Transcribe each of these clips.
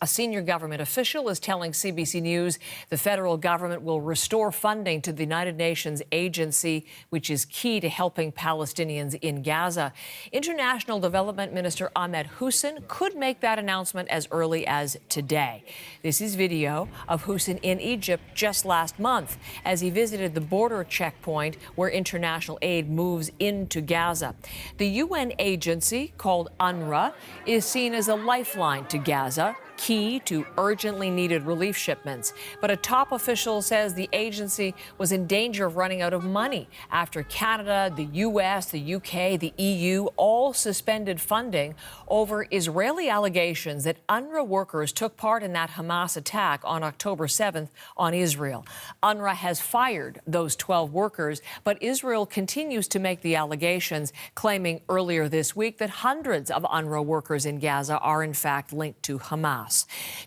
A senior government official is telling CBC News the federal government will restore funding to the United Nations agency, which is key to helping Palestinians in Gaza. International Development Minister Ahmed Hussein could make that announcement as early as today. This is video of Hussein in Egypt just last month as he visited the border checkpoint where international aid moves into Gaza. The UN agency, called UNRWA, is seen as a lifeline to Gaza, key to urgently needed relief shipments. But a top official says the agency was in danger of running out of money after Canada, the US, the UK, the EU all suspended funding over Israeli allegations that UNRWA workers took part in that Hamas attack on October 7th on Israel. UNRWA has fired those 12 workers, but Israel continues to make the allegations, claiming earlier this week that hundreds of UNRWA workers in Gaza are in fact linked to Hamas.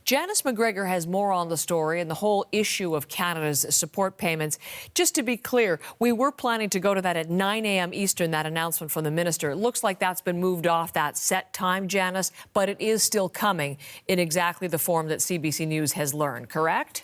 Janice McGregor has more on the story and the whole issue of Canada's support payments. Just to be clear, we were planning to go to that at 9 a.m. Eastern, that announcement from the minister. It looks like that's been moved off that set time, Janice, but it is still coming in exactly the form that CBC News has learned, correct?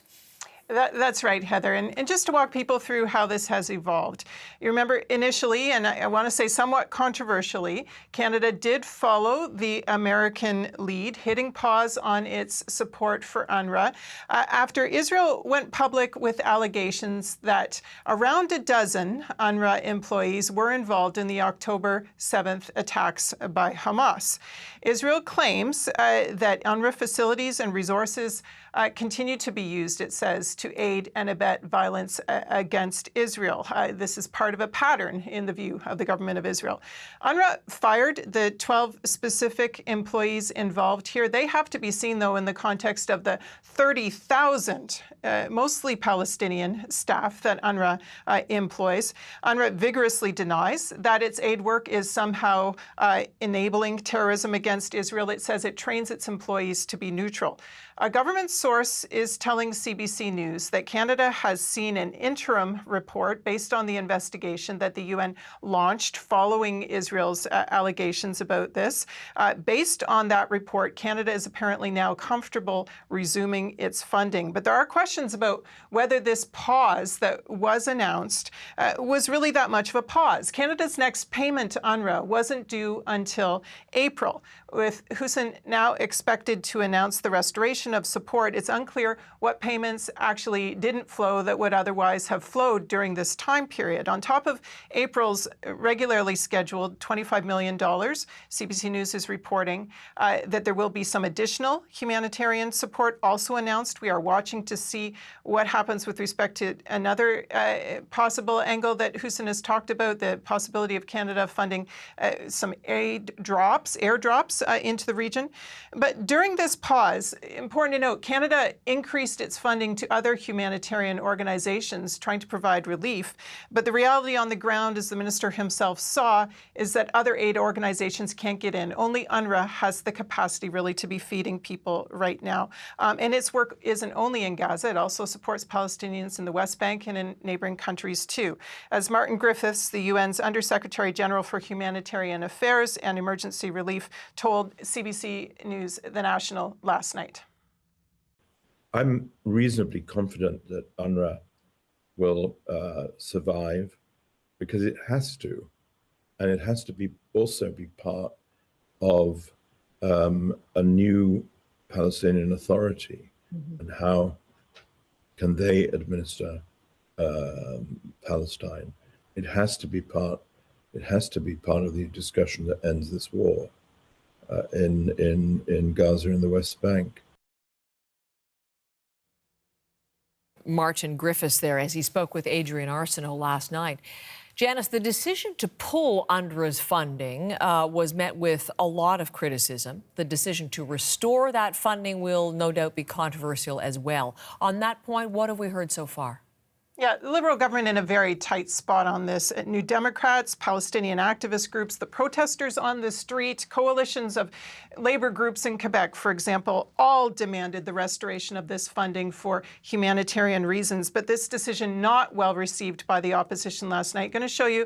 That's right, Heather. And just to walk people through how this has evolved. You remember initially, and I want to say somewhat controversially, Canada did follow the American lead, hitting pause on its support for UNRWA after Israel went public with allegations that around a dozen UNRWA employees were involved in the October 7th attacks by Hamas. Israel claims that UNRWA facilities and resources continue to be used, it says, to aid and abet violence against Israel. This is part of a pattern in the view of the government of Israel. UNRWA fired the 12 specific employees involved here. They have to be seen, though, in the context of the 30,000, mostly Palestinian staff that UNRWA employs. UNRWA vigorously denies that its aid work is somehow enabling terrorism against Israel. It says it trains its employees to be neutral. A government source is telling CBC News that Canada has seen an interim report based on the investigation that the UN launched following Israel's allegations about this. Based on that report, Canada is apparently now comfortable resuming its funding. But there are questions about whether this pause that was announced was really that much of a pause. Canada's next payment to UNRWA wasn't due until April. With Hussein now expected to announce the restoration of support, it's unclear what payments actually didn't flow that would otherwise have flowed during this time period. On top of April's regularly scheduled $25 million, CBC News is reporting that there will be some additional humanitarian support also announced. We are watching to see what happens with respect to another possible angle that Hussein has talked about, the possibility of Canada funding some airdrops into the region. But during this pause, important to note, Canada increased its funding to other humanitarian organizations trying to provide relief. But the reality on the ground, as the minister himself saw, is that other aid organizations can't get in. Only UNRWA has the capacity really to be feeding people right now. And its work isn't only in Gaza, it also supports Palestinians in the West Bank and in neighboring countries too. As Martin Griffiths, the UN's Undersecretary General for Humanitarian Affairs and Emergency Relief, told CBC News The National last night. I'm reasonably confident that UNRWA will survive because it has to, and it has to be also be part of a new Palestinian Authority. And how can they administer Palestine? It has to be part. It has to be part of the discussion that ends this war in Gaza and the West Bank. Martin Griffiths there as he spoke with Adrian Arsenault last night. Janice, the decision to pull UNRWA's funding was met with a lot of criticism. The decision to restore that funding will no doubt be controversial as well. On that point, what have we heard so far? Yeah, the Liberal government in a very tight spot on this. New Democrats, Palestinian activist groups, the protesters on the street, coalitions of labor groups in Quebec, for example, all demanded the restoration of this funding for humanitarian reasons. But this decision not well received by the opposition last night. Going to show you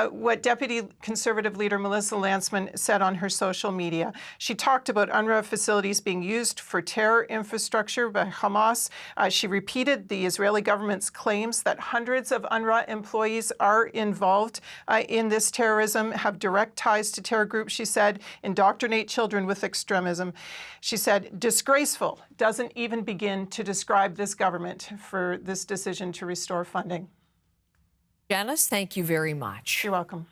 what Deputy Conservative leader Melissa Lantsman said on her social media. She talked about UNRWA facilities being used for terror infrastructure by Hamas. She repeated the Israeli government's claims that hundreds of UNRWA employees are involved in this terrorism, have direct ties to terror groups, she said, indoctrinate children with extremism. She said, disgraceful, doesn't even begin to describe this government for this decision to restore funding. Janice, thank you very much. You're welcome.